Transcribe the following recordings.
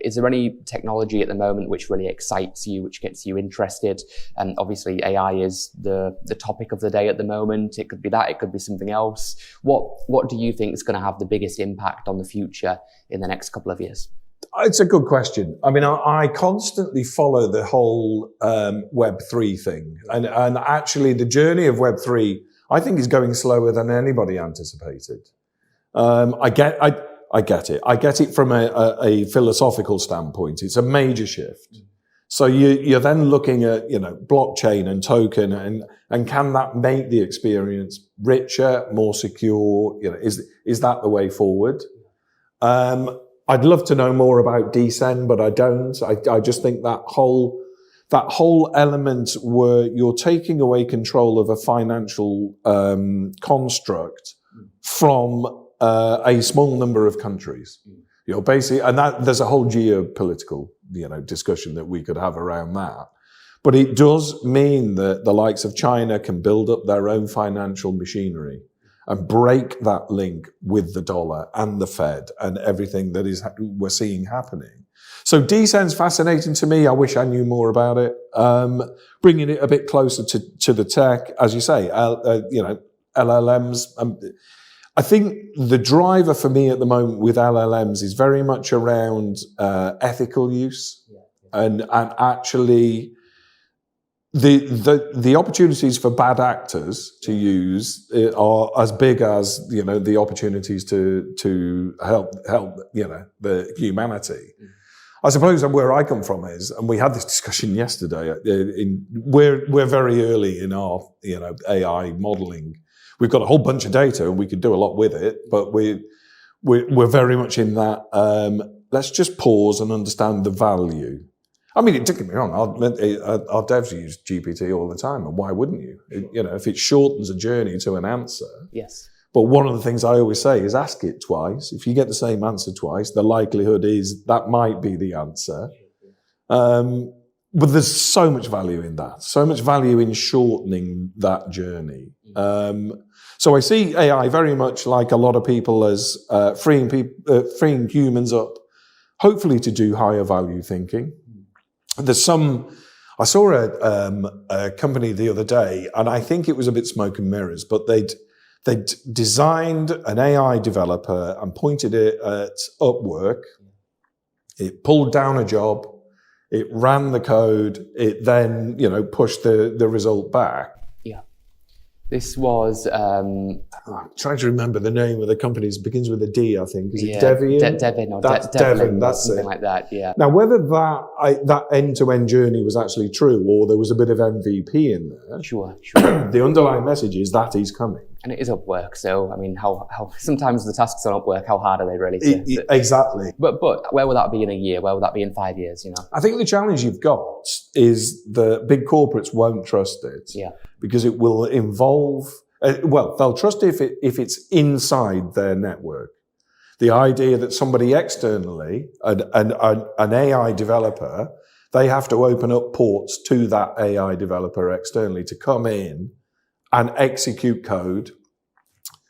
Is there any technology at the moment which really excites you, which gets you interested? And obviously AI is the topic of the day at the moment. It could be that, it could be something else. What do you think is going to have the biggest impact on the future in the next couple of years? It's a good question. I mean, I constantly follow the whole Web3 thing. And actually the journey of Web3, I think, is going slower than anybody anticipated. I get it. I get it from a philosophical standpoint. It's a major shift. So you're then looking at, blockchain and token and can that make the experience richer, more secure? Is that the way forward? I'd love to know more about DECODED, but I don't. I just think that whole element where you're taking away control of a financial construct from a small number of countries. Basically, and that there's a whole geopolitical, discussion that we could have around that. But it does mean that the likes of China can build up their own financial machinery and break that link with the dollar and the Fed and everything that we're seeing happening. So DECODED's fascinating to me. I wish I knew more about it. Bringing it a bit closer to the tech, as you say, LLMs. I think the driver for me at the moment with LLMs is very much around ethical use and actually the opportunities for bad actors to use are as big as the opportunities to help the humanity. I suppose where I come from is, and we had this discussion yesterday. We're very early in our AI modeling. We've got a whole bunch of data and we could do a lot with it, but we're very much in that. Let's just pause and understand the value. I mean, don't get me wrong, our devs use GPT all the time, and why wouldn't you? If it shortens a journey to an answer. Yes. But one of the things I always say is ask it twice. If you get the same answer twice, the likelihood is that might be the answer. But there's so much value in that, so much value in shortening that journey. So I see AI very much like a lot of people as freeing humans up, hopefully to do higher value thinking. I saw a company the other day, and I think it was a bit smoke and mirrors, but they'd designed an AI developer and pointed it at Upwork. It pulled down a job. It ran the code. It then, pushed the result back. Yeah. This was... I'm trying to remember the name of the company. It begins with a D, I think. Is it Devian? Devin or that's Devlin, that's something it. like that, yeah. Now, whether that end-to-end journey was actually true or there was a bit of MVP in there. Sure. The underlying message is that is coming. And it is Upwork, so I mean, how sometimes the tasks on Upwork, how hard are they really? Exactly. But where will that be in a year? Where will that be in 5 years? I think the challenge you've got is the big corporates won't trust it. Yeah. Because it will involve. They'll trust it if it's inside their network. The idea that somebody externally, an AI developer, they have to open up ports to that AI developer externally to come in and execute code,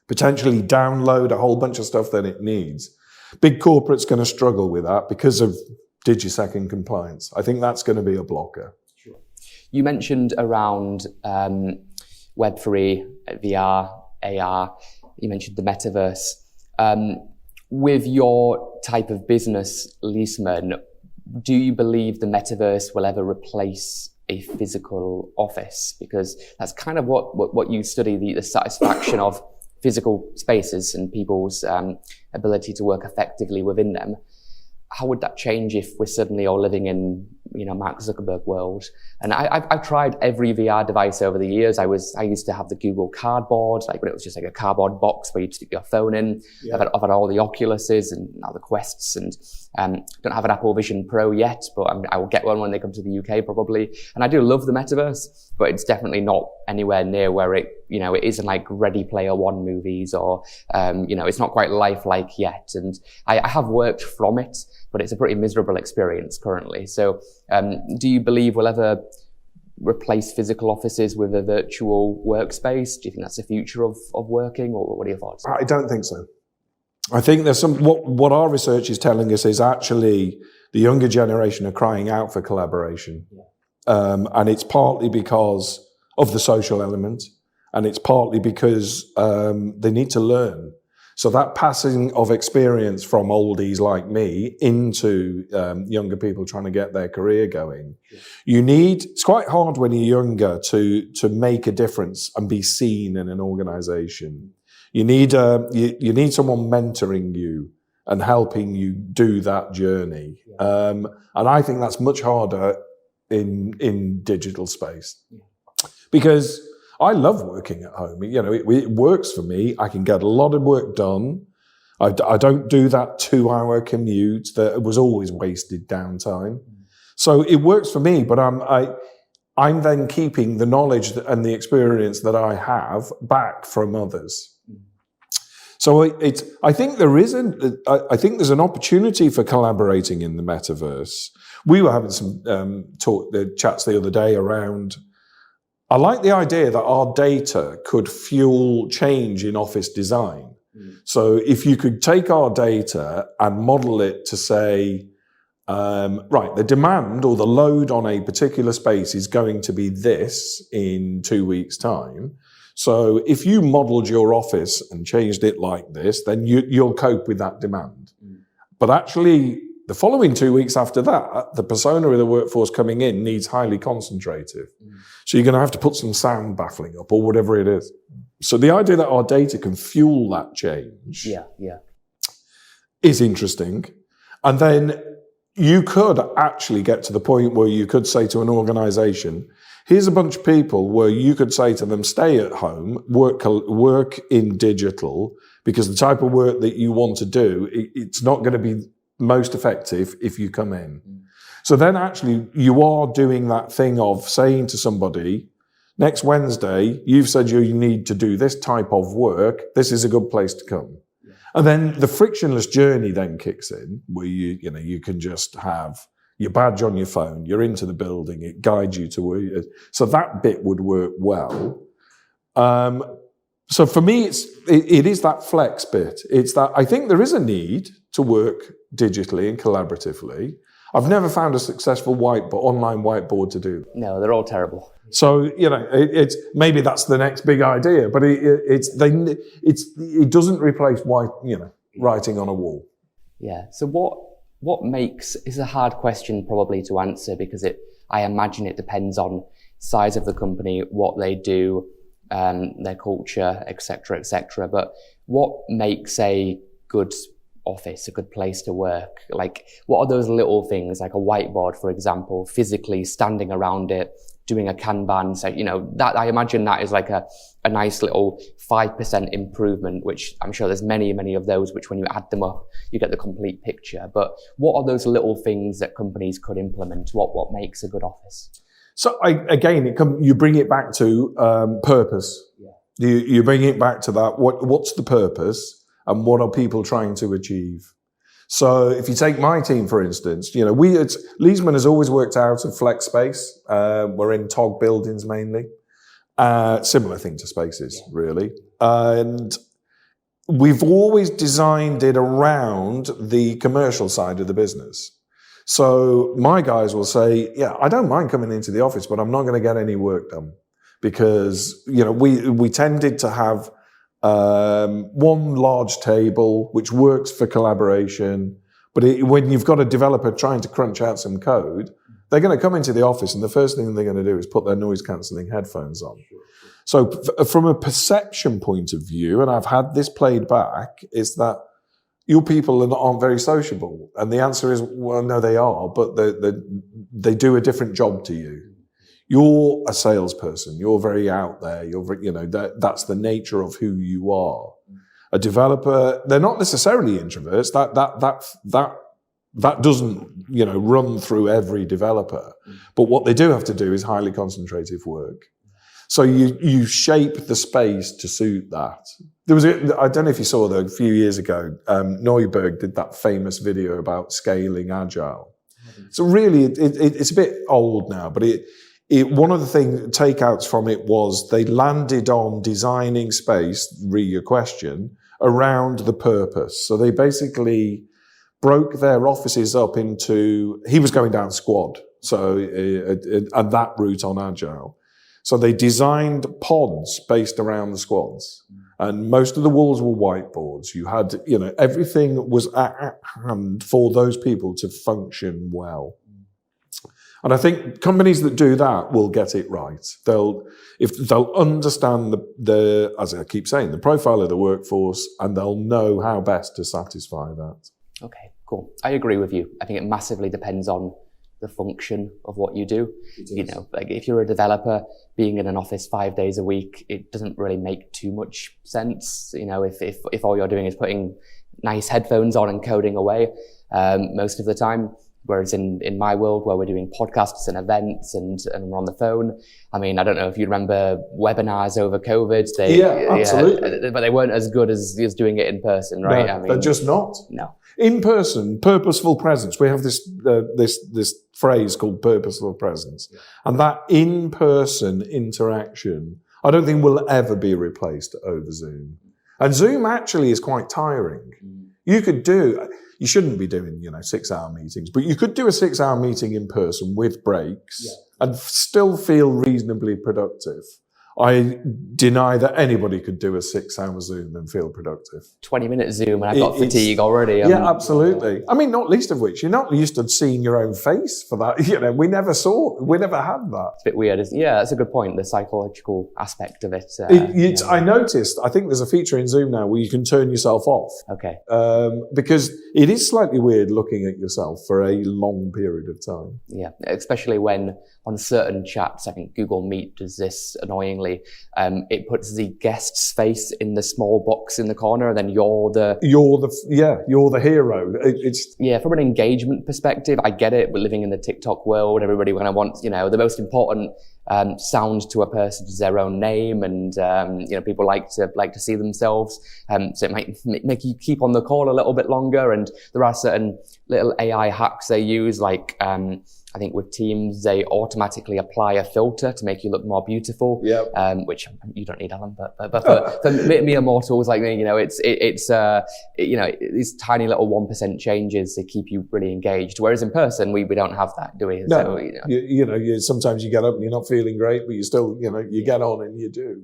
potentially download a whole bunch of stuff that it needs. Big corporate's going to struggle with that because of DigiSec and compliance. I think that's going to be a blocker. Sure. You mentioned around Web3, VR, AR. You mentioned the Metaverse. With your type of business, Leesman, do you believe the Metaverse will ever replace a physical office? Because that's kind of what you study, the satisfaction of physical spaces and people's ability to work effectively within them. How would that change if we're suddenly all living in, Mark Zuckerberg world? And I've tried every VR device over the years. I used to have the Google Cardboard, like when it was just like a cardboard box where you stick your phone in. Yeah. I've had all the Oculuses and now the Quests, and don't have an Apple Vision Pro yet, but I will get one when they come to the UK probably. And I do love the Metaverse, but it's definitely not anywhere near where it isn't like Ready Player One movies or, it's not quite lifelike yet. And I have worked from it, but it's a pretty miserable experience currently. So do you believe we'll ever replace physical offices with a virtual workspace? Do you think that's the future of working, or what are your thoughts? I don't think so. I think there's what our research is telling us is actually the younger generation are crying out for collaboration. And it's partly because of the social element, and it's partly because they need to learn. So that passing of experience from oldies like me into younger people trying to get their career going, it's quite hard when you're younger to make a difference and be seen in an organization. You need someone mentoring you and helping you do that journey. And I think that's much harder in digital space. Because I love working at home. You know, it works for me. I can get a lot of work done. I don't do that 2-hour commute that was always wasted downtime. So it works for me, but I'm then keeping the knowledge and the experience that I have back from others. So I think there's an opportunity for collaborating in the metaverse. We were having some chats the other day around. I like the idea that our data could fuel change in office design. So if you could take our data and model it to say, right, the demand or the load on a particular space is going to be this in 2 weeks' time. So if you modeled your office and changed it like this, then you'll cope with that demand. But actually, the following 2 weeks after that, the persona of the workforce coming in needs highly concentrative. So you're going to have to put some sound baffling up or whatever it is. So the idea that our data can fuel that change is interesting. And then you could actually get to the point where you could say to an organization, here's a bunch of people where you could say to them, stay at home, work in digital, because the type of work that you want to do, it's not going to be most effective if you come in. So then actually you are doing that thing of saying to somebody, next Wednesday, you've said you need to do this type of work. This is a good place to come. And then the frictionless journey then kicks in, where you can just have your badge on your phone, you're into the building, it guides you to where you. So that bit would work well. So for me, it is that flex bit. It's that I think there is a need to work digitally and collaboratively. I've never found a successful online whiteboard to do. No, they're all terrible. So, it's maybe that's the next big idea, but it doesn't replace writing on a wall. Yeah. So what makes is a hard question probably to answer, because I imagine it depends on size of the company, what they do, their culture, etc., etc. But what makes a good office, a good place to work? Like, what are those little things, like a whiteboard, for example, physically standing around it, doing a Kanban? So, that I imagine that is like a nice little 5% improvement, which I'm sure there's many, many of those, which when you add them up, you get the complete picture. But what are those little things that companies could implement? What makes a good office? So you bring it back to purpose. Yeah. You bring it back to that. What's the purpose? And what are people trying to achieve? So if you take my team, for instance, Leesman has always worked out of flex space. We're in TOG buildings mainly. Similar thing to Spaces, really. And we've always designed it around the commercial side of the business. So my guys will say, I don't mind coming into the office, but I'm not going to get any work done. Because, we tended to have one large table, which works for collaboration. But when you've got a developer trying to crunch out some code, they're going to come into the office and the first thing they're going to do is put their noise-cancelling headphones on. So from a perception point of view, and I've had this played back, is that your people aren't very sociable. And the answer is, well, no, they are, but they do a different job to you. You're a salesperson. You're very out there. That's the nature of who you are. A developer, they're not necessarily introverts. That doesn't, run through every developer. But what they do have to do is highly concentrative work. So you shape the space to suit that. I don't know if you saw that a few years ago, Neuberg did that famous video about scaling agile. So really, it's a bit old now, but one of the takeouts from it was they landed on designing space, re your question, around the purpose. So they basically broke their offices up into, he was going down squad, so and that route on Agile. So they designed pods based around the squads. And most of the walls were whiteboards. You had, everything was at hand for those people to function well. And I think companies that do that will get it right. They'll understand the, as I keep saying, the profile of the workforce, and they'll know how best to satisfy that. Okay, cool. I agree with you. I think it massively depends on the function of what you do. Like if you're a developer, being in an office 5 days a week, it doesn't really make too much sense. If all you're doing is putting nice headphones on and coding away, most of the time. Whereas in my world, where we're doing podcasts and events and we're on the phone, I mean, I don't know if you remember webinars over COVID. Absolutely. But they weren't as good as doing it in person, right? No, they're just not. No. In person, purposeful presence. We have this phrase called purposeful presence. Yeah. And that in-person interaction, I don't think will ever be replaced over Zoom. And Zoom actually is quite tiring. You shouldn't be doing, 6-hour meetings, but you could do a 6-hour meeting in person with breaks and still feel reasonably productive. I deny that anybody could do a 6-hour Zoom and feel productive. 20-minute Zoom and I've got fatigue already. Yeah, absolutely. I mean, not least of which, you're not used to seeing your own face for that. We never had that. It's a bit weird. Yeah, that's a good point, the psychological aspect of it. I noticed, I think there's a feature in Zoom now where you can turn yourself off. Okay. Because it is slightly weird looking at yourself for a long period of time. Yeah, especially when on certain chats, I think Google Meet does this annoyingly. It puts the guest's face in the small box in the corner, and then you're the hero. From an engagement perspective, I get it. We're living in the TikTok world. Everybody kind of wants, the most important sound to a person is their own name, and people like to see themselves. So it might make you keep on the call a little bit longer. And there are certain little AI hacks they use, like I think with Teams, they automatically apply a filter to make you look more beautiful. Which you don't need, Alan, but for mere mortals like me, it's these tiny little 1% changes to keep you really engaged. Whereas in person, we don't have that, do we? No. So, sometimes you get up and you're not feeling great, but you still, you get on and you do.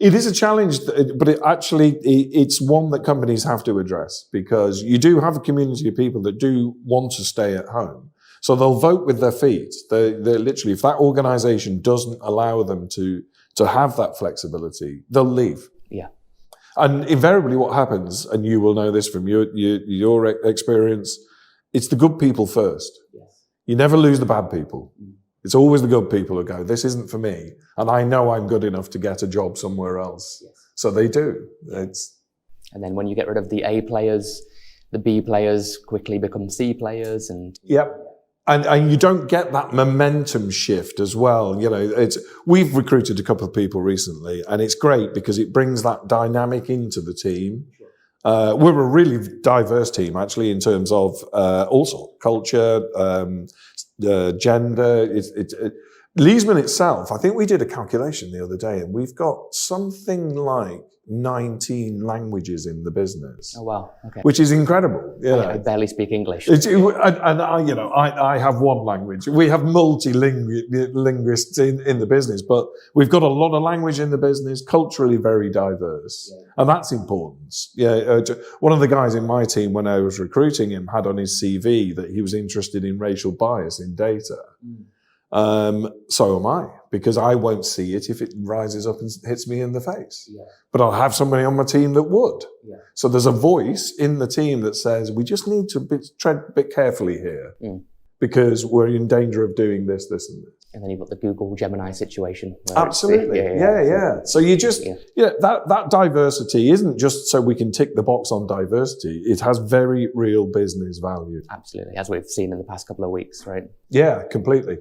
It is a challenge, but it's one that companies have to address, because you do have a community of people that do want to stay at home. So they'll vote with their feet. They're literally, if that organization doesn't allow them to have that flexibility, they'll leave. Yeah. And invariably what happens, and you will know this from your experience, it's the good people first. Yes. You never lose the bad people. It's always the good people who go, this isn't for me, and I know I'm good enough to get a job somewhere else. Yes. So they do. And then when you get rid of the A players, the B players quickly become C players. Yep. And you don't get that momentum shift as well. We've recruited a couple of people recently, and it's great because it brings that dynamic into the team. We're a really diverse team, actually, in terms of also culture, gender. Leesman itself, I think we did a calculation the other day, and we've got something like 19 languages in the business. Oh wow! Okay. Which is incredible. I barely speak English. I have one language. We have multi-linguists in the business, but we've got a lot of language in the business, culturally very diverse, and that's important. One of the guys in my team, when I was recruiting him, had on his CV that he was interested in racial bias in data. So am I, because I won't see it if it rises up and hits me in the face. But I'll have somebody on my team that would. So there's a voice in the team that says, we just need to tread a bit carefully here, because we're in danger of doing this, this, and this. And then you've got the Google Gemini situation. Absolutely. So you just, that diversity isn't just so we can tick the box on diversity. It has very real business value. Absolutely. As we've seen in the past couple of weeks, right? Yeah, completely.